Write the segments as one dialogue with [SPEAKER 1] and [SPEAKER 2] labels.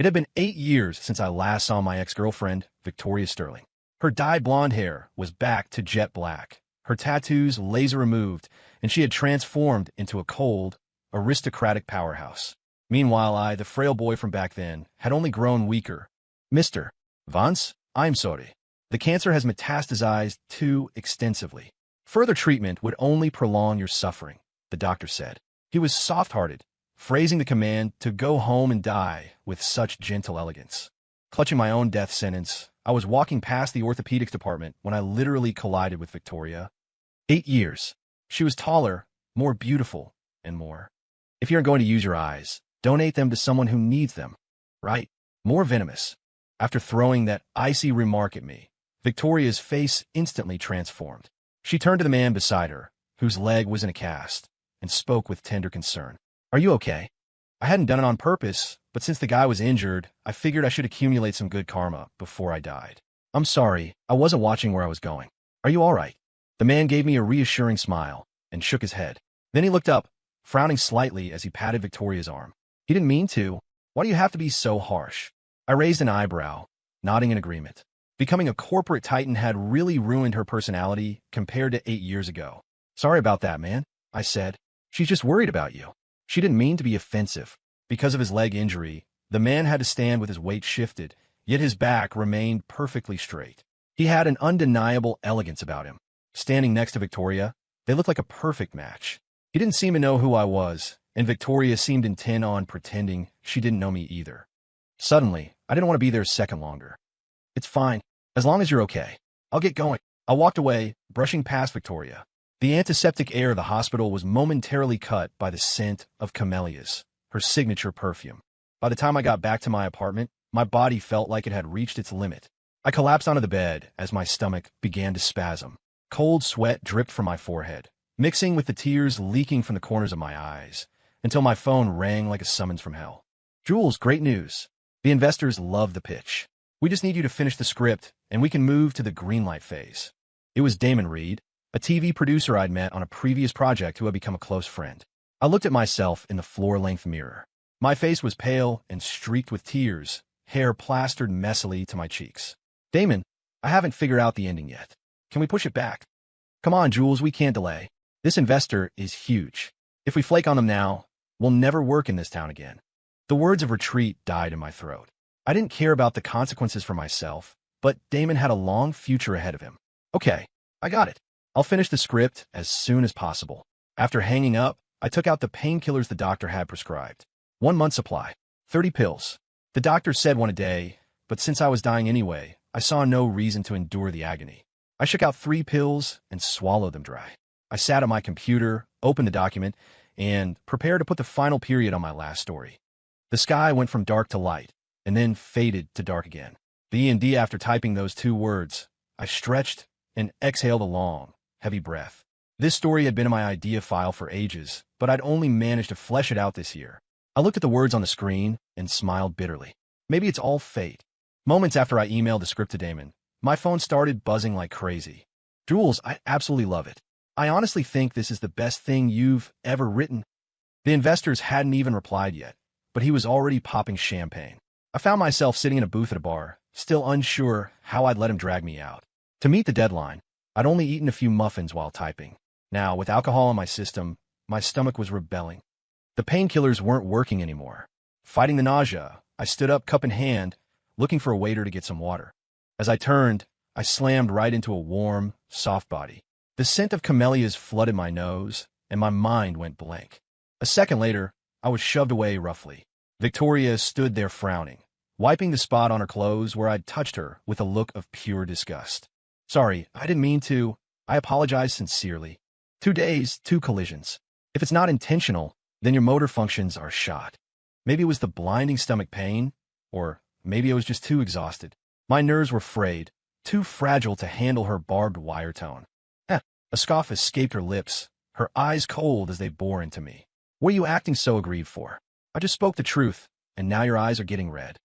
[SPEAKER 1] It had been 8 years since I last saw my ex-girlfriend, Victoria Sterling. Her dyed blonde hair was back to jet black, her tattoos laser removed, and she had transformed into a cold, aristocratic powerhouse. Meanwhile, I, the frail boy from back then, had only grown weaker. Mr. Vance, I'm sorry. The cancer has metastasized too extensively. Further treatment would only prolong your suffering, the doctor said. He was soft-hearted, phrasing the command to go home and die with such gentle elegance. Clutching my own death sentence, I was walking past the orthopedics department when I literally collided with Victoria. 8 years. She was taller, more beautiful, and more. If you're going to use your eyes, donate them to someone who needs them, right? More venomous. After throwing that icy remark at me, Victoria's face instantly transformed. She turned to the man beside her, whose leg was in a cast, and spoke with tender concern. Are you okay? I hadn't done it on purpose, but since the guy was injured, I figured I should accumulate some good karma before I died. I'm sorry, I wasn't watching where I was going. Are you all right? The man gave me a reassuring smile and shook his head. Then he looked up, frowning slightly as he patted Victoria's arm. He didn't mean to. Why do you have to be so harsh? I raised an eyebrow, nodding in agreement. Becoming a corporate titan had really ruined her personality compared to 8 years ago. Sorry about that, man, I said. She's just worried about you. She didn't mean to be offensive. Because of his leg injury, the man had to stand with his weight shifted, yet his back remained perfectly straight. He had an undeniable elegance about him. Standing next to Victoria, they looked like a perfect match. He didn't seem to know who I was, and Victoria seemed intent on pretending she didn't know me either. Suddenly, I didn't want to be there a second longer. It's fine, as long as you're okay. I'll get going. I walked away, brushing past Victoria. The antiseptic air of the hospital was momentarily cut by the scent of camellias, her signature perfume. By the time I got back to my apartment, my body felt like it had reached its limit. I collapsed onto the bed as my stomach began to spasm. Cold sweat dripped from my forehead, mixing with the tears leaking from the corners of my eyes, until my phone rang like a summons from hell. Jules, great news. The investors love the pitch. We just need you to finish the script, and we can move to the greenlight phase. It was Damon Reed, a TV producer I'd met on a previous project who had become a close friend. I looked at myself in the floor-length mirror. My face was pale and streaked with tears, hair plastered messily to my cheeks. Damon, I haven't figured out the ending yet. Can we push it back? Come on, Jules, we can't delay. This investor is huge. If we flake on them now, we'll never work in this town again. The words of retreat died in my throat. I didn't care about the consequences for myself, but Damon had a long future ahead of him. Okay, I got it. I'll finish the script as soon as possible. After hanging up, I took out the painkillers the doctor had prescribed. 1 month supply, 30 pills. The doctor said one a day, but since I was dying anyway, I saw no reason to endure the agony. I shook out 3 pills and swallowed them dry. I sat at my computer, opened the document, and prepared to put the final period on my last story. The sky went from dark to light, and then faded to dark again. The E&D after typing those 2 words, I stretched and exhaled a long, heavy breath. This story had been in my idea file for ages, but I'd only managed to flesh it out this year. I looked at the words on the screen and smiled bitterly. Maybe it's all fate. Moments after I emailed the script to Damon, my phone started buzzing like crazy. Jules, I absolutely love it. I honestly think this is the best thing you've ever written. The investors hadn't even replied yet, but he was already popping champagne. I found myself sitting in a booth at a bar, still unsure how I'd let him drag me out. To meet the deadline, I'd only eaten a few muffins while typing. Now, with alcohol in my system, my stomach was rebelling. The painkillers weren't working anymore. Fighting the nausea, I stood up, cup in hand, looking for a waiter to get some water. As I turned, I slammed right into a warm, soft body. The scent of camellias flooded my nose, and my mind went blank. A second later, I was shoved away roughly. Victoria stood there frowning, wiping the spot on her clothes where I'd touched her with a look of pure disgust. Sorry, I didn't mean to. I apologize sincerely. 2 days, 2 collisions. If it's not intentional, then your motor functions are shot. Maybe it was the blinding stomach pain, or maybe I was just too exhausted. My nerves were frayed, too fragile to handle her barbed wire tone. A scoff escaped her lips, her eyes cold as they bore into me. What are you acting so aggrieved for? I just spoke the truth, and now your eyes are getting red.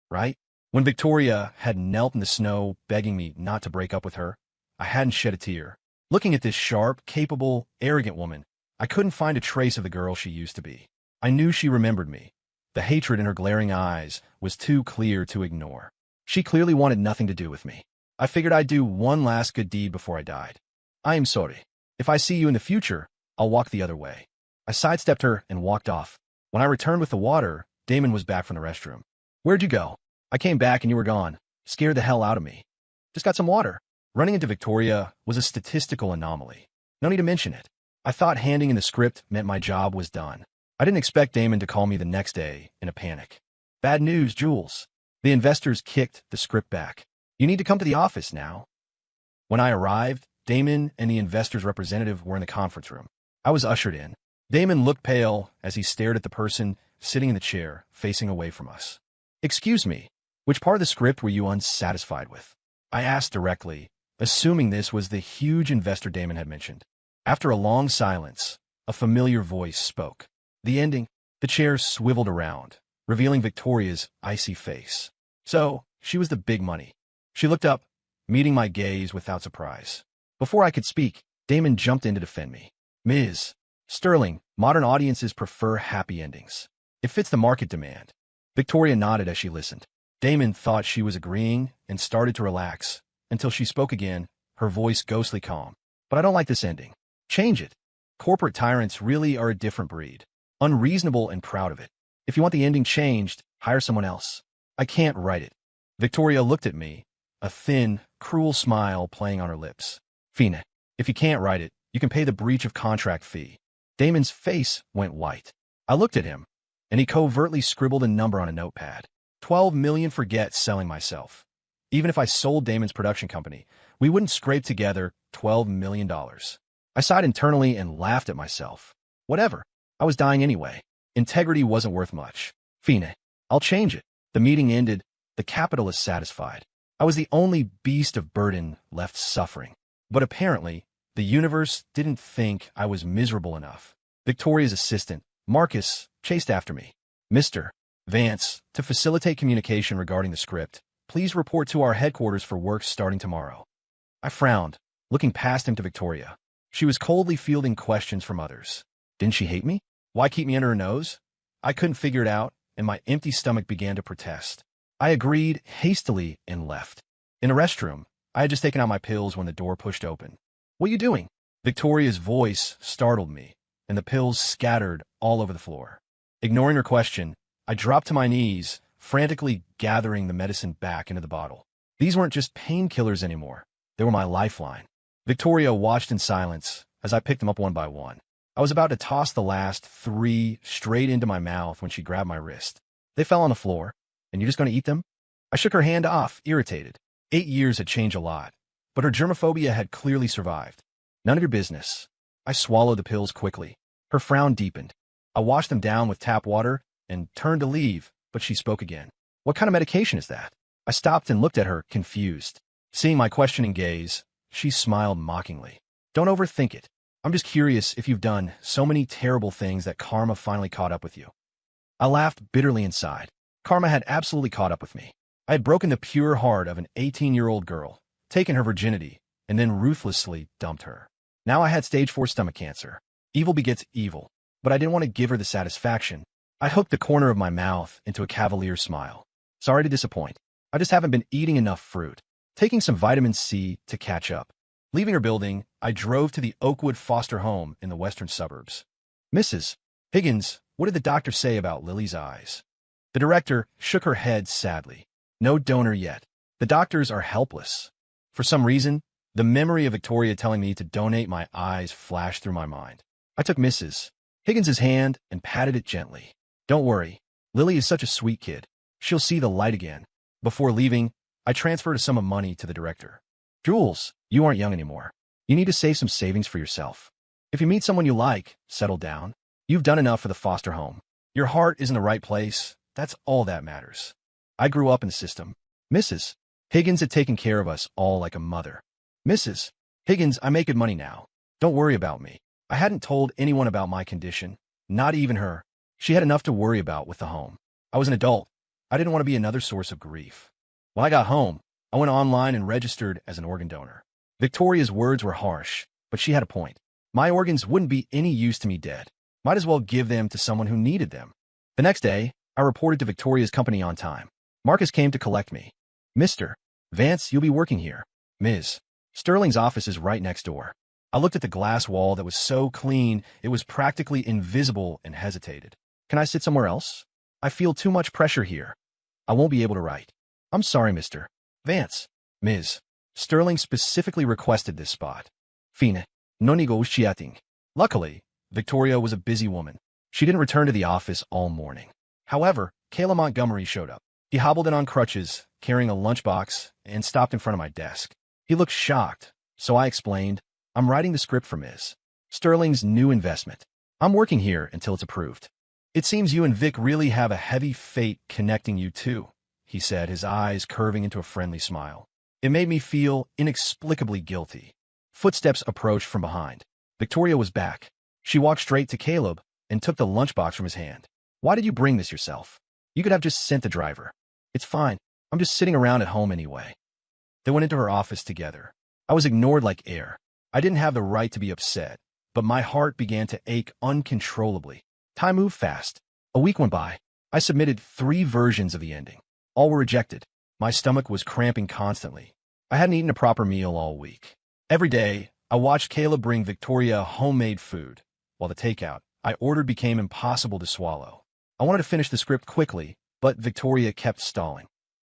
[SPEAKER 1] Right? When Victoria had knelt in the snow, begging me not to break up with her, I hadn't shed a tear. Looking at this sharp, capable, arrogant woman, I couldn't find a trace of the girl she used to be. I knew she remembered me, The hatred in her glaring eyes was too clear to ignore. She clearly wanted nothing to do with me. I figured I'd do one last good deed before I died. I am sorry. If I see you in the future, I'll walk the other way. I sidestepped her and walked off. When I returned with the water, Damon was back from the restroom. Where'd you go? I came back and you were gone. Scared the hell out of me. Just got some water. Running into Victoria was a statistical anomaly. No need to mention it. I thought handing in the script meant my job was done. I didn't expect Damon to call me the next day in a panic. Bad news, Jules. The investors kicked the script back. You need to come to the office now. When I arrived, Damon and the investors' representative were in the conference room. I was ushered in. Damon looked pale as he stared at the person sitting in the chair, facing away from us. Excuse me, which part of the script were you unsatisfied with? I asked directly, assuming this was the huge investor Damon had mentioned. After a long silence, a familiar voice spoke. The ending. The chair swiveled around, revealing Victoria's icy face. So, she was the big money. She looked up, meeting my gaze without surprise. Before I could speak, Damon jumped in to defend me. Ms. Sterling, modern audiences prefer happy endings. It fits the market demand. Victoria nodded as she listened. Damon thought she was agreeing and started to relax, until she spoke again, her voice ghostly calm. But I don't like this ending. Change it. Corporate tyrants really are a different breed. Unreasonable and proud of it. If you want the ending changed, hire someone else. I can't write it. Victoria looked at me, a thin, cruel smile playing on her lips. Fina, if you can't write it, you can pay the breach of contract fee. Damon's face went white. I looked at him, and he covertly scribbled a number on a notepad. 12 million. Forget selling myself. Even if I sold Damon's production company, we wouldn't scrape together $12 million. I sighed internally and laughed at myself. Whatever. I was dying anyway. Integrity wasn't worth much. Fina, I'll change it. The meeting ended. The capitalist satisfied. I was the only beast of burden left suffering. But apparently, the universe didn't think I was miserable enough. Victoria's assistant, Marcus, chased after me. Mr. Vance, to facilitate communication regarding the script, please report to our headquarters for work starting tomorrow. I frowned, looking past him to Victoria. She was coldly fielding questions from others. Didn't she hate me? Why keep me under her nose? I couldn't figure it out, and my empty stomach began to protest. I agreed hastily and left. In a restroom, I had just taken out my pills when the door pushed open. What are you doing? Victoria's voice startled me, and the pills scattered all over the floor. Ignoring her question, I dropped to my knees, frantically gathering the medicine back into the bottle. These weren't just painkillers anymore. They were my lifeline. Victoria watched in silence as I picked them up one by one. I was about to toss the last 3 straight into my mouth when she grabbed my wrist. They fell on the floor. And you're just going to eat them? I shook her hand off, irritated. 8 years had changed a lot, but her germophobia had clearly survived. None of your business. I swallowed the pills quickly. Her frown deepened. I washed them down with tap water and turned to leave, but she spoke again. What kind of medication is that? I stopped and looked at her, confused. Seeing my questioning gaze, she smiled mockingly. Don't overthink it. I'm just curious if you've done so many terrible things that karma finally caught up with you. I laughed bitterly inside. Karma had absolutely caught up with me. I had broken the pure heart of an 18-year-old girl, taken her virginity, and then ruthlessly dumped her. Now I had stage 4 stomach cancer. Evil begets evil, but I didn't want to give her the satisfaction. I hooked the corner of my mouth into a cavalier smile. Sorry to disappoint. I just haven't been eating enough fruit. Taking some vitamin C to catch up. Leaving her building, I drove to the Oakwood foster home in the western suburbs. Mrs. Higgins, what did the doctor say about Lily's eyes? The director shook her head sadly. No donor yet. The doctors are helpless. For some reason, the memory of Victoria telling me to donate my eyes flashed through my mind. I took Mrs. Higgins's hand and patted it gently. Don't worry. Lily is such a sweet kid. She'll see the light again. Before leaving, I transferred a sum of money to the director. Jules, you aren't young anymore. You need to save some savings for yourself. If you meet someone you like, settle down. You've done enough for the foster home. Your heart is in the right place. That's all that matters. I grew up in the system. Mrs. Higgins had taken care of us all like a mother. Mrs. Higgins, I make good money now. Don't worry about me. I hadn't told anyone about my condition, not even her. She had enough to worry about with the home. I was an adult. I didn't want to be another source of grief. When I got home, I went online and registered as an organ donor. Victoria's words were harsh, but she had a point. My organs wouldn't be any use to me dead. Might as well give them to someone who needed them. The next day, I reported to Victoria's company on time. Marcus came to collect me. Mr. Vance, you'll be working here. Ms. Sterling's office is right next door. I looked at the glass wall that was so clean it was practically invisible and hesitated. Can I sit somewhere else? I feel too much pressure here. I won't be able to write. I'm sorry, Mr. Vance. Ms. Sterling specifically requested this spot. Fine. No negotiating. Luckily, Victoria was a busy woman. She didn't return to the office all morning. However, Kayla Montgomery showed up. He hobbled in on crutches, carrying a lunchbox, and stopped in front of my desk. He looked shocked, so I explained, I'm writing the script for Ms. Sterling's new investment. I'm working here until it's approved. It seems you and Vic really have a heavy fate connecting you two, he said, his eyes curving into a friendly smile. It made me feel inexplicably guilty. Footsteps approached from behind. Victoria was back. She walked straight to Caleb and took the lunchbox from his hand. Why did you bring this yourself? You could have just sent the driver. It's fine. I'm just sitting around at home anyway. They went into her office together. I was ignored like air. I didn't have the right to be upset, but my heart began to ache uncontrollably. Time moved fast. A week went by. I submitted 3 versions of the ending. All were rejected. My stomach was cramping constantly. I hadn't eaten a proper meal all week. Every day, I watched Caleb bring Victoria homemade food, while the takeout I ordered became impossible to swallow. I wanted to finish the script quickly, but Victoria kept stalling.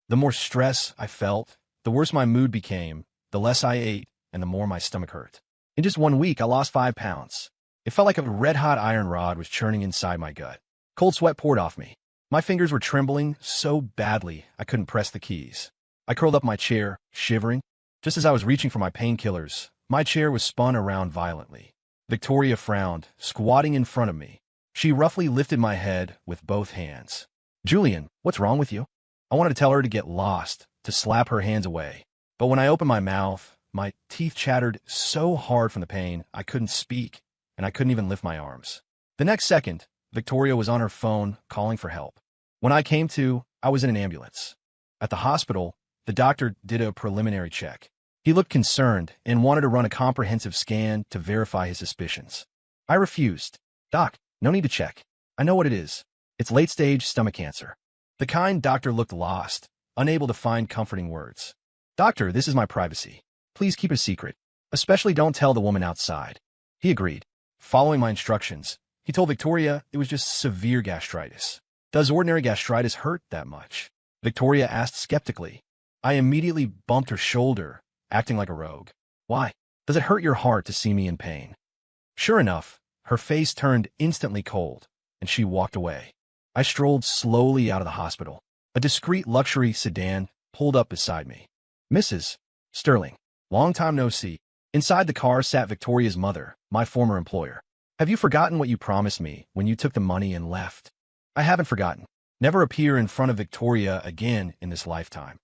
[SPEAKER 1] The more stress I felt, the worse my mood became, the less I ate, and the more my stomach hurt. In just 1 week, I lost 5 pounds. It felt like a red-hot iron rod was churning inside my gut. Cold sweat poured off me. My fingers were trembling so badly I couldn't press the keys. I curled up in my chair, shivering. Just as I was reaching for my painkillers, my chair was spun around violently. Victoria frowned, squatting in front of me. She roughly lifted my head with both hands. Julian, what's wrong with you? I wanted to tell her to get lost, to slap her hands away. But when I opened my mouth, my teeth chattered so hard from the pain I couldn't speak, and I couldn't even lift my arms. The next second, Victoria was on her phone calling for help. When I came to, I was in an ambulance. At the hospital, the doctor did a preliminary check. He looked concerned and wanted to run a comprehensive scan to verify his suspicions. I refused. Doc, no need to check. I know what it is. It's late-stage stomach cancer. The kind doctor looked lost, unable to find comforting words. Doctor, this is my privacy. Please keep it a secret. Especially don't tell the woman outside. He agreed. Following my instructions, he told Victoria it was just severe gastritis. Does ordinary gastritis hurt that much? Victoria asked skeptically. I immediately bumped her shoulder, acting like a rogue. Why? Does it hurt your heart to see me in pain? Sure enough, her face turned instantly cold, and she walked away. I strolled slowly out of the hospital. A discreet luxury sedan pulled up beside me. Mrs. Sterling, long time no see. Inside the car sat Victoria's mother, my former employer. Have you forgotten what you promised me when you took the money and left? I haven't forgotten. Never appear in front of Victoria again in this lifetime.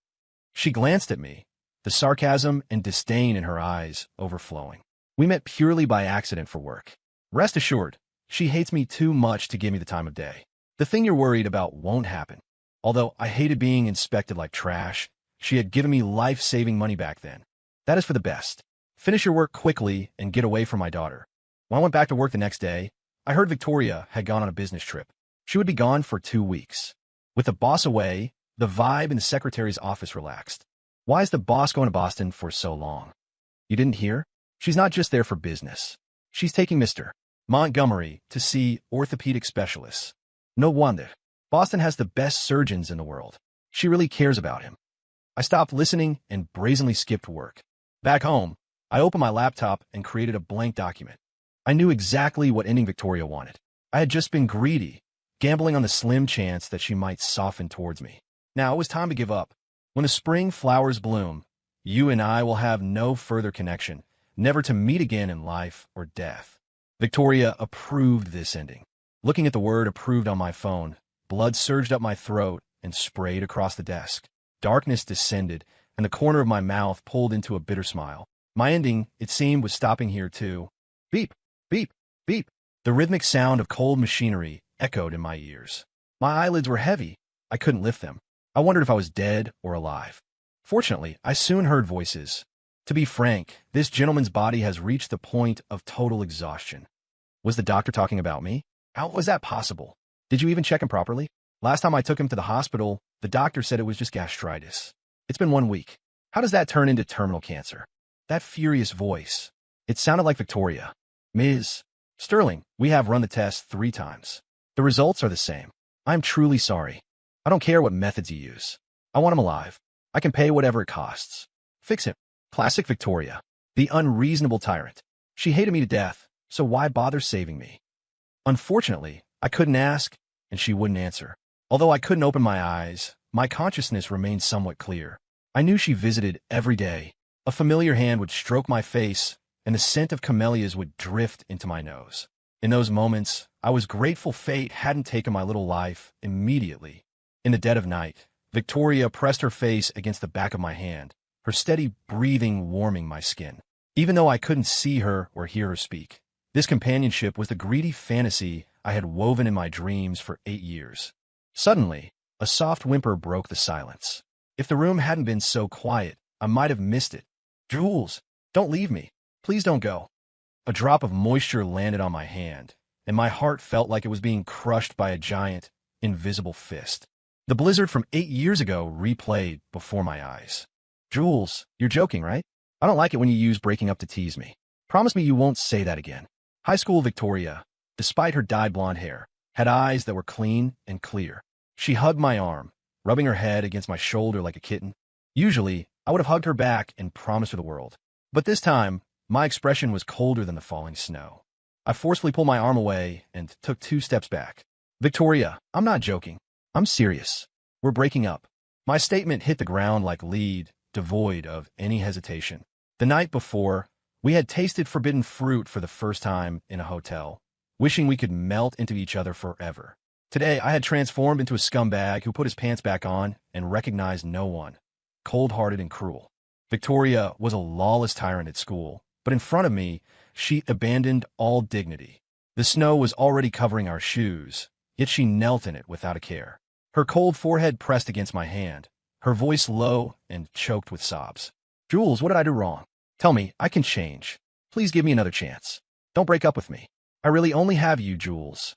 [SPEAKER 1] She glanced at me, the sarcasm and disdain in her eyes overflowing. We met purely by accident for work. Rest assured, she hates me too much to give me the time of day. The thing you're worried about won't happen. Although I hated being inspected like trash, she had given me life-saving money back then. That is for the best. Finish your work quickly and get away from my daughter. When I went back to work the next day, I heard Victoria had gone on a business trip. She would be gone for 2 weeks. With the boss away, the vibe in the secretary's office relaxed. Why is the boss going to Boston for so long? You didn't hear? She's not just there for business. She's taking Mr. Montgomery to see orthopedic specialists. No wonder. Boston has the best surgeons in the world. She really cares about him. I stopped listening and brazenly skipped work. Back home, I opened my laptop and created a blank document. I knew exactly what ending Victoria wanted. I had just been greedy, gambling on the slim chance that she might soften towards me. Now it was time to give up. When the spring flowers bloom, you and I will have no further connection, never to meet again in life or death. Victoria approved this ending. Looking at the word approved on my phone, blood surged up my throat and sprayed across the desk. Darkness descended, and the corner of my mouth pulled into a bitter smile. My ending, it seemed, was stopping here too. Beep, beep, beep. The rhythmic sound of cold machinery echoed in my ears. My eyelids were heavy. I couldn't lift them. I wondered if I was dead or alive. Fortunately, I soon heard voices. To be frank, this gentleman's body has reached the point of total exhaustion. Was the doctor talking about me? How was that possible? Did you even check him properly? Last time I took him to the hospital, the doctor said it was just gastritis. It's been 1 week. How does that turn into terminal cancer? That furious voice. It sounded like Victoria. Ms. Sterling, we have run the test 3 times. The results are the same. I'm truly sorry. I don't care what methods you use. I want him alive. I can pay whatever it costs. Fix him. Classic Victoria. The unreasonable tyrant. She hated me to death, so why bother saving me? Unfortunately, I couldn't ask, and she wouldn't answer. Although I couldn't open my eyes, my consciousness remained somewhat clear. I knew she visited every day. A familiar hand would stroke my face, and the scent of camellias would drift into my nose. In those moments, I was grateful fate hadn't taken my little life immediately. In the dead of night, Victoria pressed her face against the back of my hand, her steady breathing warming my skin. Even though I couldn't see her or hear her speak, this companionship was the greedy fantasy I had woven in my dreams for 8 years. Suddenly, a soft whimper broke the silence. If the room hadn't been so quiet, I might have missed it. Jules, don't leave me. Please don't go. A drop of moisture landed on my hand, and my heart felt like it was being crushed by a giant, invisible fist. The blizzard from 8 years ago replayed before my eyes. Jules, you're joking, right? I don't like it when you use breaking up to tease me. Promise me you won't say that again. High school Victoria, despite her dyed blonde hair, had eyes that were clean and clear. She hugged my arm, rubbing her head against my shoulder like a kitten. Usually, I would have hugged her back and promised her the world. But this time, my expression was colder than the falling snow. I forcefully pulled my arm away and took 2 steps back. Victoria, I'm not joking. I'm serious. We're breaking up. My statement hit the ground like lead, devoid of any hesitation. The night before, we had tasted forbidden fruit for the first time in a hotel, wishing we could melt into each other forever. Today, I had transformed into a scumbag who put his pants back on and recognized no one, cold-hearted and cruel. Victoria was a lawless tyrant at school, but in front of me, she abandoned all dignity. The snow was already covering our shoes, yet she knelt in it without a care. Her cold forehead pressed against my hand, her voice low and choked with sobs. Jules, what did I do wrong? Tell me, I can change. Please give me another chance. Don't break up with me. I really only have you, Jules.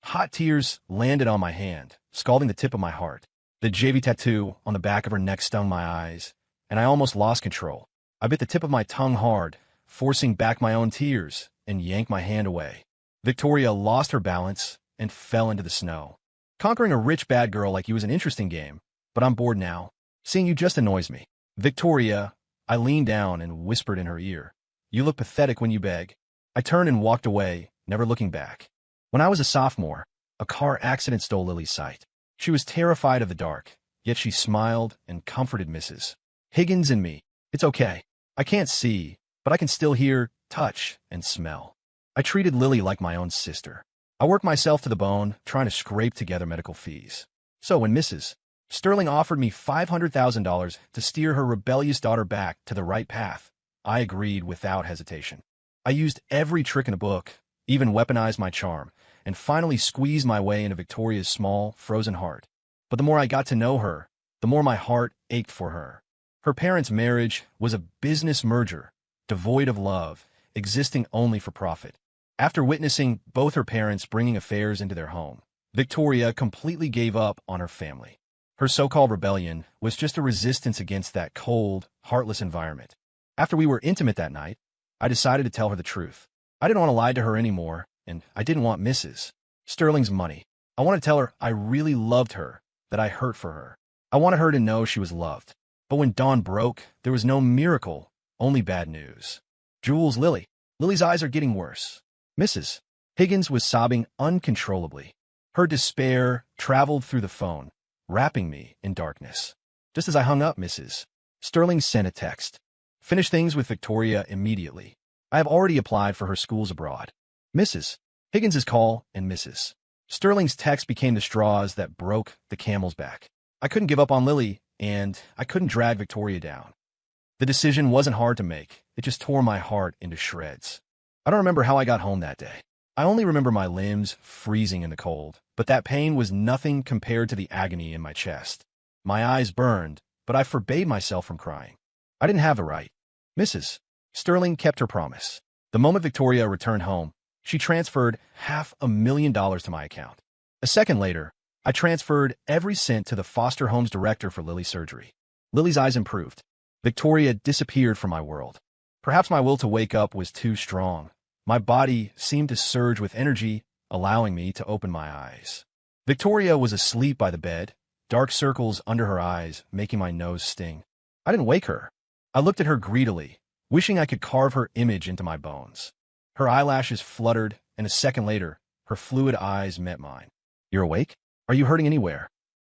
[SPEAKER 1] Hot tears landed on my hand, scalding the tip of my heart. The JV tattoo on the back of her neck stung my eyes, and I almost lost control. I bit the tip of my tongue hard, forcing back my own tears, and yanked my hand away. Victoria lost her balance and fell into the snow. Conquering a rich bad girl like you is an interesting game, but I'm bored now. Seeing you just annoys me. Victoria, I leaned down and whispered in her ear. You look pathetic when you beg. I turned and walked away, never looking back. When I was a sophomore, a car accident stole Lily's sight. She was terrified of the dark, yet she smiled and comforted Mrs. Higgins and me. It's okay. I can't see, but I can still hear, touch, and smell. I treated Lily like my own sister. I worked myself to the bone, trying to scrape together medical fees. So when Mrs. Sterling offered me $500,000 to steer her rebellious daughter back to the right path, I agreed without hesitation. I used every trick in the book, even weaponized my charm, and finally squeezed my way into Victoria's small, frozen heart. But the more I got to know her, the more my heart ached for her. Her parents' marriage was a business merger, devoid of love, existing only for profit. After witnessing both her parents bringing affairs into their home, Victoria completely gave up on her family. Her so-called rebellion was just a resistance against that cold, heartless environment. After we were intimate that night, I decided to tell her the truth. I didn't want to lie to her anymore, and I didn't want Mrs. Sterling's money. I wanted to tell her I really loved her, that I hurt for her. I wanted her to know she was loved. But when dawn broke, there was no miracle, only bad news. Jules, Lily's eyes are getting worse. Mrs. Higgins was sobbing uncontrollably. Her despair traveled through the phone, wrapping me in darkness. Just as I hung up, Mrs. Sterling sent a text. Finish things with Victoria immediately. I have already applied for her schools abroad. Mrs. Higgins's call and Mrs. Sterling's text became the straws that broke the camel's back. I couldn't give up on Lily, and I couldn't drag Victoria down. The decision wasn't hard to make. It just tore my heart into shreds. I don't remember how I got home that day. I only remember my limbs freezing in the cold, but that pain was nothing compared to the agony in my chest. My eyes burned, but I forbade myself from crying. I didn't have the right. Mrs. Sterling kept her promise. The moment Victoria returned home, she transferred $500,000 to my account. A second later, I transferred every cent to the foster home's director for Lily's surgery. Lily's eyes improved. Victoria disappeared from my world. Perhaps my will to wake up was too strong. My body seemed to surge with energy, allowing me to open my eyes. Victoria was asleep by the bed, dark circles under her eyes making my nose sting. I didn't wake her. I looked at her greedily, wishing I could carve her image into my bones. Her eyelashes fluttered, and a second later, her fluid eyes met mine. "You're awake? Are you hurting anywhere?"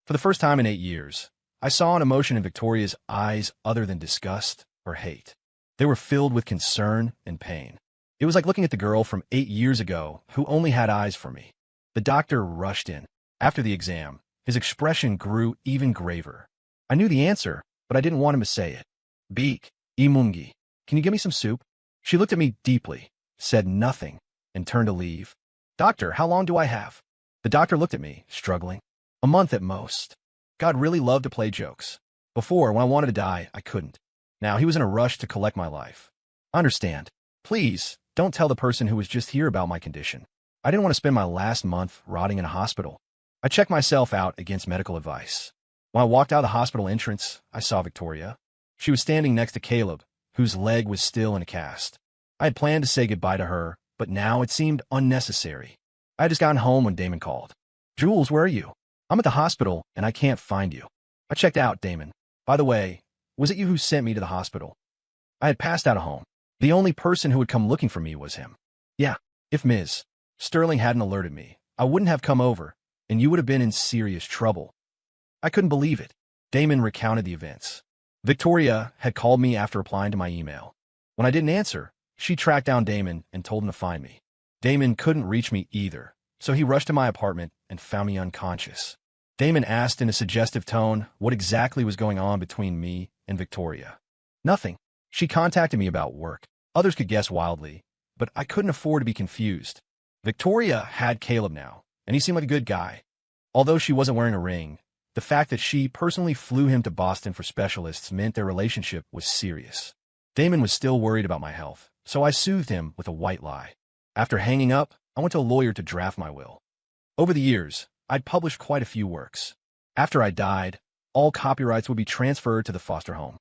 [SPEAKER 1] For the first time in 8 years, I saw an emotion in Victoria's eyes other than disgust or hate. They were filled with concern and pain. It was like looking at the girl from 8 years ago who only had eyes for me. The doctor rushed in. After the exam, his expression grew even graver. I knew the answer, but I didn't want him to say it. "Beek, imungi. Can you give me some soup?" She looked at me deeply, said nothing, and turned to leave. "Doctor, how long do I have?" The doctor looked at me, struggling. "A month at most." God really loved to play jokes. Before, when I wanted to die, I couldn't. Now he was in a rush to collect my life. "I understand. Please, don't tell the person who was just here about my condition. I didn't want to spend my last month rotting in a hospital." I checked myself out against medical advice. When I walked out of the hospital entrance, I saw Victoria. She was standing next to Caleb, whose leg was still in a cast. I had planned to say goodbye to her, but now it seemed unnecessary. I had just gotten home when Damon called. "Jules, where are you?" "I'm at the hospital, and I can't find you." I checked out, Damon. "By the way, was it you who sent me to the hospital?" I had passed out of home. The only person who would come looking for me was him. "Yeah, if Ms. Sterling hadn't alerted me, I wouldn't have come over, and you would have been in serious trouble." I couldn't believe it. Damon recounted the events. Victoria had called me after replying to my email. When I didn't answer, she tracked down Damon and told him to find me. Damon couldn't reach me either, so he rushed to my apartment and found me unconscious. Damon asked in a suggestive tone what exactly was going on between me and Victoria. "Nothing. She contacted me about work." Others could guess wildly, but I couldn't afford to be confused. Victoria had Caleb now, and he seemed like a good guy. Although she wasn't wearing a ring, the fact that she personally flew him to Boston for specialists meant their relationship was serious. Damon was still worried about my health, so I soothed him with a white lie. After hanging up, I went to a lawyer to draft my will. Over the years, I'd published quite a few works. After I died, all copyrights would be transferred to the foster home.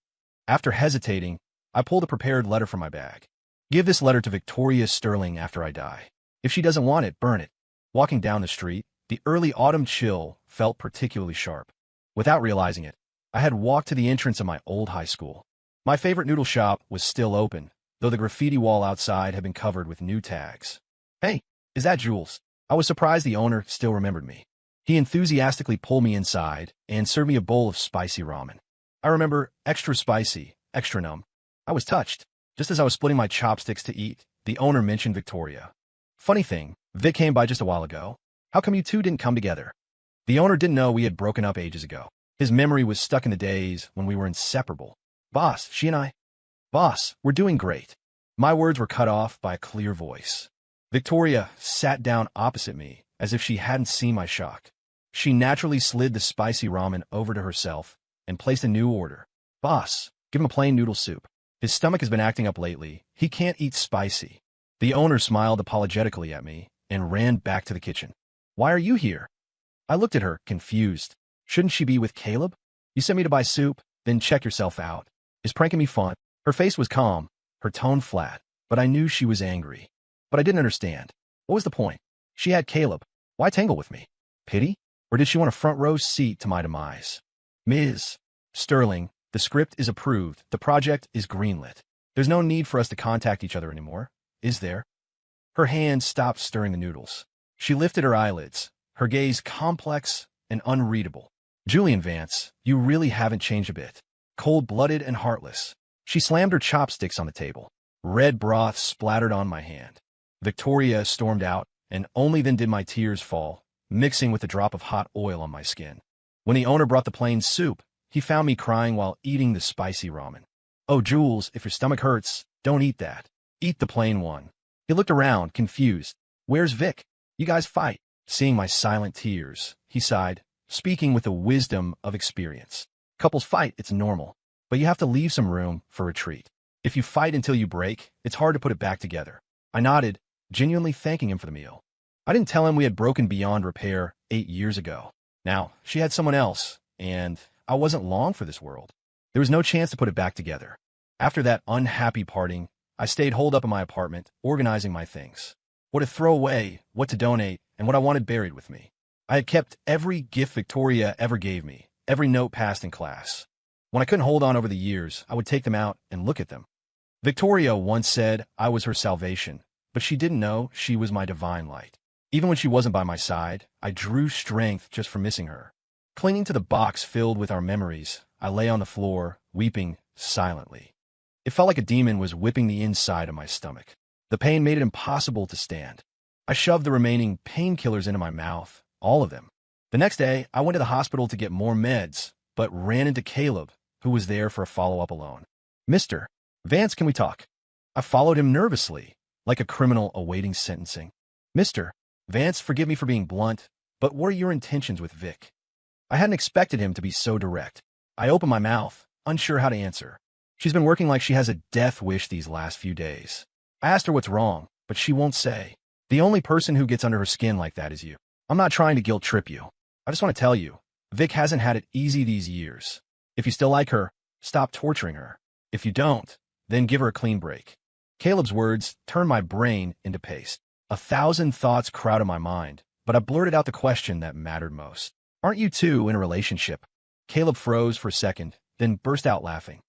[SPEAKER 1] After hesitating, I pulled a prepared letter from my bag. "Give this letter to Victoria Sterling after I die. If she doesn't want it, burn it." Walking down the street, the early autumn chill felt particularly sharp. Without realizing it, I had walked to the entrance of my old high school. My favorite noodle shop was still open, though the graffiti wall outside had been covered with new tags. "Hey, is that Jules?" I was surprised the owner still remembered me. He enthusiastically pulled me inside and served me a bowl of spicy ramen. I remember extra spicy, extra numb. I was touched. Just as I was splitting my chopsticks to eat, the owner mentioned Victoria. "Funny thing, Vic came by just a while ago. How come you two didn't come together?" The owner didn't know we had broken up ages ago. His memory was stuck in the days when we were inseparable. "Boss, she and I..." "Boss, we're doing great." My words were cut off by a clear voice. Victoria sat down opposite me, as if she hadn't seen my shock. She naturally slid the spicy ramen over to herself and placed a new order. "Boss, give him a plain noodle soup. His stomach has been acting up lately. He can't eat spicy." The owner smiled apologetically at me and ran back to the kitchen. "Why are you here?" I looked at her, confused. Shouldn't she be with Caleb? "You sent me to buy soup, then check yourself out. Is pranking me fun?" Her face was calm, her tone flat, but I knew she was angry. But I didn't understand. What was the point? She had Caleb. Why tangle with me? Pity? Or did she want a front row seat to my demise? "Ms. Sterling, the script is approved. The project is greenlit. There's no need for us to contact each other anymore, is there?" Her hand stopped stirring the noodles. She lifted her eyelids, her gaze complex and unreadable. "Julian Vance, you really haven't changed a bit. Cold-blooded and heartless." She slammed her chopsticks on the table. Red broth splattered on my hand. Victoria stormed out, and only then did my tears fall, mixing with a drop of hot oil on my skin. When the owner brought the plain soup, he found me crying while eating the spicy ramen. "Oh, Jules, if your stomach hurts, don't eat that. Eat the plain one." He looked around, confused. "Where's Vic? You guys fight." Seeing my silent tears, he sighed, speaking with the wisdom of experience. "Couples fight, it's normal. But you have to leave some room for retreat. If you fight until you break, it's hard to put it back together." I nodded, genuinely thanking him for the meal. I didn't tell him we had broken beyond repair 8 years ago. Now, she had someone else, and I wasn't long for this world. There was no chance to put it back together. After that unhappy parting, I stayed holed up in my apartment, organizing my things. What to throw away, what to donate, and what I wanted buried with me. I had kept every gift Victoria ever gave me, every note passed in class. When I couldn't hold on over the years, I would take them out and look at them. Victoria once said I was her salvation, but she didn't know she was my divine light. Even when she wasn't by my side, I drew strength just from missing her. Clinging to the box filled with our memories, I lay on the floor, weeping silently. It felt like a demon was whipping the inside of my stomach. The pain made it impossible to stand. I shoved the remaining painkillers into my mouth, all of them. The next day, I went to the hospital to get more meds, but ran into Caleb, who was there for a follow-up alone. "Mr. Vance, can we talk?" I followed him nervously, like a criminal awaiting sentencing. "Mr. Vance, forgive me for being blunt, but what are your intentions with Vic?" I hadn't expected him to be so direct. I opened my mouth, unsure how to answer. She's been working like she has a death wish these last few days. I asked her what's wrong, but she won't say. The only person who gets under her skin like that is you. I'm not trying to guilt trip you. I just want to tell you, Vic hasn't had it easy these years. If you still like her, stop torturing her. If you don't, then give her a clean break. Caleb's words turned my brain into paste. 1,000 thoughts crowded my mind, but I blurted out the question that mattered most. "Aren't you two in a relationship?" Caleb froze for a second, then burst out laughing.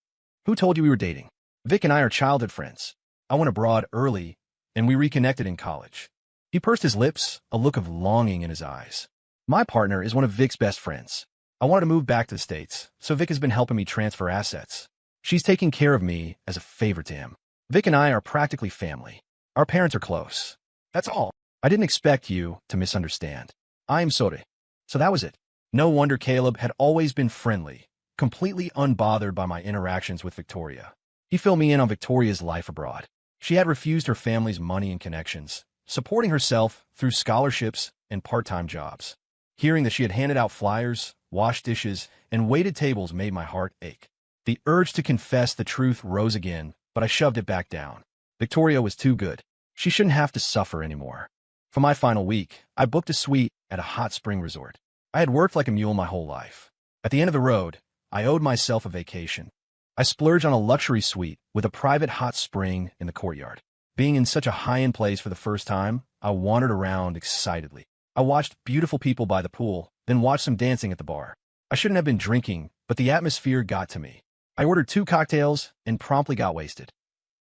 [SPEAKER 1] "Who told you we were dating? Vic and I are childhood friends. I went abroad early, and we reconnected in college." He pursed his lips, a look of longing in his eyes. "My partner is one of Vic's best friends. I wanted to move back to the States, so Vic has been helping me transfer assets. She's taking care of me as a favor to him. Vic and I are practically family. Our parents are close. That's all. I didn't expect you to misunderstand. I'm sorry." So that was it. No wonder Caleb had always been friendly, completely unbothered by my interactions with Victoria. He filled me in on Victoria's life abroad. She had refused her family's money and connections, supporting herself through scholarships and part-time jobs. Hearing that she had handed out flyers, washed dishes, and waited tables made my heart ache. The urge to confess the truth rose again, but I shoved it back down. Victoria was too good. She shouldn't have to suffer anymore. For my final week, I booked a suite at a hot spring resort. I had worked like a mule my whole life. At the end of the road, I owed myself a vacation. I splurged on a luxury suite with a private hot spring in the courtyard. Being in such a high-end place for the first time, I wandered around excitedly. I watched beautiful people by the pool, then watched some dancing at the bar. I shouldn't have been drinking, but the atmosphere got to me. I ordered 2 cocktails and promptly got wasted.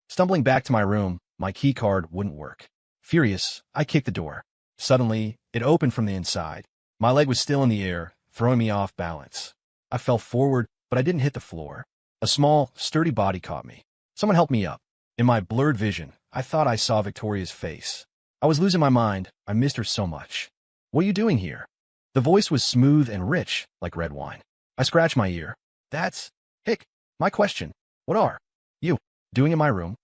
[SPEAKER 1] Stumbling back to my room, my keycard wouldn't work. Furious, I kicked the door. Suddenly, it opened from the inside. My leg was still in the air, throwing me off balance. I fell forward, but I didn't hit the floor. A small, sturdy body caught me. Someone helped me up. In my blurred vision, I thought I saw Victoria's face. I was losing my mind. I missed her so much. "What are you doing here?" The voice was smooth and rich, like red wine. I scratched my ear. "That's, Hick, my question. What are you doing in my room?"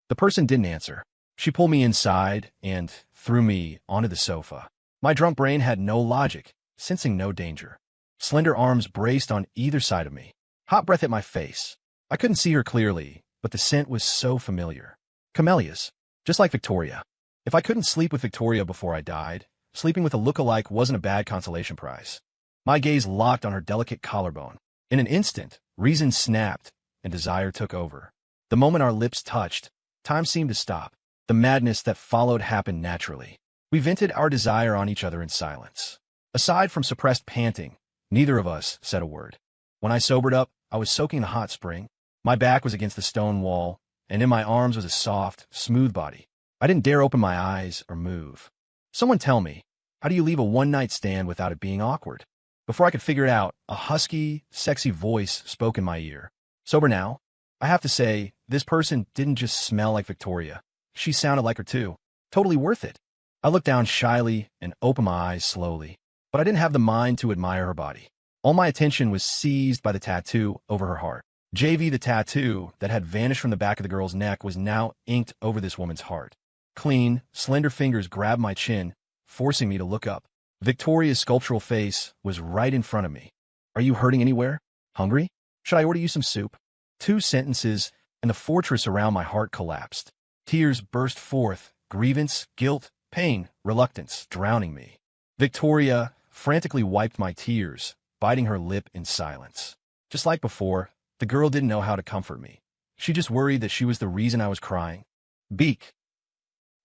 [SPEAKER 1] The person didn't answer. She pulled me inside and threw me onto the sofa. My drunk brain had no logic, sensing no danger. Slender arms braced on either side of me. Hot breath hit my face. I couldn't see her clearly, but the scent was so familiar. Camellias, just like Victoria. If I couldn't sleep with Victoria before I died, sleeping with a look-alike wasn't a bad consolation prize. My gaze locked on her delicate collarbone. In an instant, reason snapped and desire took over. The moment our lips touched, time seemed to stop. The madness that followed happened naturally. We vented our desire on each other in silence. Aside from suppressed panting, neither of us said a word. When I sobered up, I was soaking the hot spring. My back was against the stone wall, and in my arms was a soft, smooth body. I didn't dare open my eyes or move. Someone tell me, how do you leave a one-night stand without it being awkward? Before I could figure it out, a husky, sexy voice spoke in my ear. Sober now? I have to say, this person didn't just smell like Victoria. She sounded like her too. Totally worth it. I looked down shyly and opened my eyes slowly, but I didn't have the mind to admire her body. All my attention was seized by the tattoo over her heart. JV, the tattoo that had vanished from the back of the girl's neck, was now inked over this woman's heart. Clean, slender fingers grabbed my chin, forcing me to look up. Victoria's sculptural face was right in front of me. "Are you hurting anywhere? Hungry? Should I order you some soup?" 2 sentences, and the fortress around my heart collapsed. Tears burst forth, grievance, guilt, pain, reluctance, drowning me. Victoria, frantically wiped my tears, biting her lip in silence. Just like before, the girl didn't know how to comfort me. She just worried that she was the reason I was crying. Beak.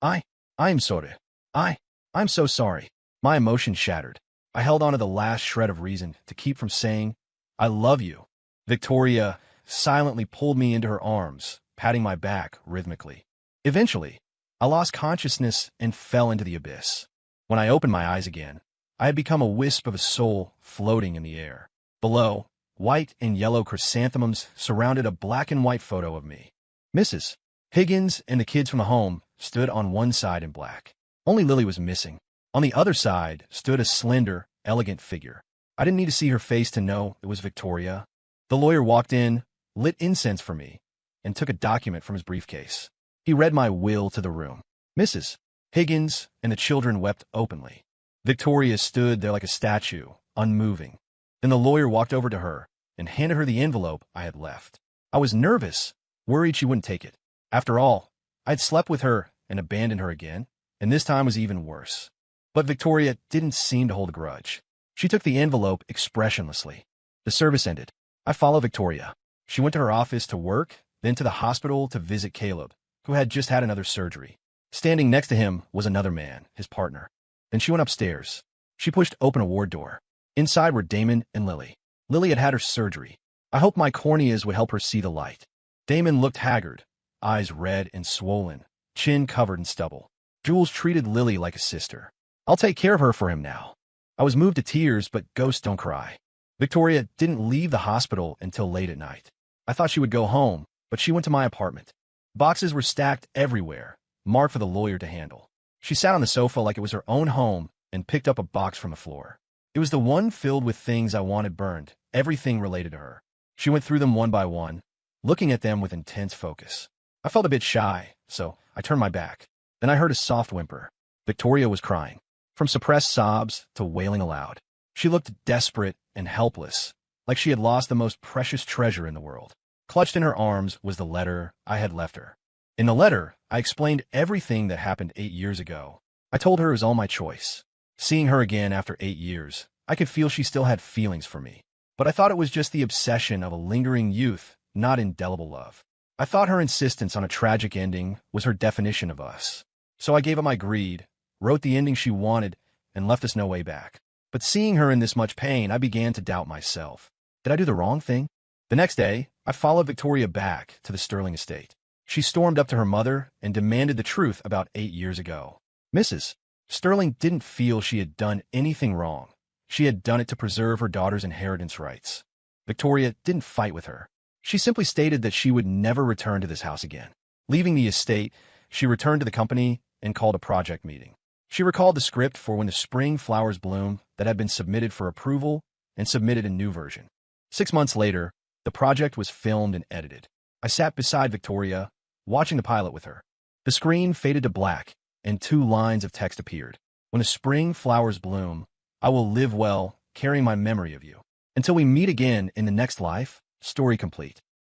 [SPEAKER 1] I'm sorry. I'm so sorry. My emotions shattered. I held on to the last shred of reason to keep from saying, I love you. Victoria silently pulled me into her arms, patting my back rhythmically. Eventually, I lost consciousness and fell into the abyss. When I opened my eyes again, I had become a wisp of a soul floating in the air. Below, white and yellow chrysanthemums surrounded a black and white photo of me. Mrs. Higgins and the kids from the home stood on one side in black. Only Lily was missing. On the other side stood a slender, elegant figure. I didn't need to see her face to know it was Victoria. The lawyer walked in, lit incense for me, and took a document from his briefcase. He read my will to the room. Mrs. Higgins and the children wept openly. Victoria stood there like a statue, unmoving. Then the lawyer walked over to her and handed her the envelope I had left. I was nervous, worried she wouldn't take it. After all, I'd slept with her and abandoned her again, and this time was even worse. But Victoria didn't seem to hold a grudge. She took the envelope expressionlessly. The service ended. I followed Victoria. She went to her office to work, then to the hospital to visit Caleb, who had just had another surgery. Standing next to him was another man, his partner. Then she went upstairs. She pushed open a ward door. Inside were Damon and Lily. Lily had had her surgery. I hoped my corneas would help her see the light. Damon looked haggard, eyes red and swollen, chin covered in stubble. Jules treated Lily like a sister. I'll take care of her for him now. I was moved to tears, but ghosts don't cry. Victoria didn't leave the hospital until late at night. I thought she would go home, but she went to my apartment. Boxes were stacked everywhere, marked for the lawyer to handle. She sat on the sofa like it was her own home and picked up a box from the floor. It was the one filled with things I wanted burned, everything related to her. She went through them one by one, looking at them with intense focus. I felt a bit shy, so I turned my back. Then I heard a soft whimper. Victoria was crying, from suppressed sobs to wailing aloud. She looked desperate and helpless, like she had lost the most precious treasure in the world. Clutched in her arms was the letter I had left her. In the letter, I explained everything that happened 8 years ago. I told her it was all my choice. Seeing her again after 8 years, I could feel she still had feelings for me. But I thought it was just the obsession of a lingering youth, not indelible love. I thought her insistence on a tragic ending was her definition of us. So I gave up my greed, wrote the ending she wanted, and left us no way back. But seeing her in this much pain, I began to doubt myself. Did I do the wrong thing? The next day, I followed Victoria back to the Sterling estate. She stormed up to her mother and demanded the truth about 8 years ago. Mrs. Sterling didn't feel she had done anything wrong. She had done it to preserve her daughter's inheritance rights. Victoria didn't fight with her. She simply stated that she would never return to this house again. Leaving the estate, she returned to the company and called a project meeting. She recalled the script for When the Spring Flowers Bloom that had been submitted for approval and submitted a new version. 6 months later, the project was filmed and edited. I sat beside Victoria, watching the pilot with her. The screen faded to black, and 2 lines of text appeared. When the spring flowers bloom, I will live well, carrying my memory of you. Until we meet again in the next life, story complete.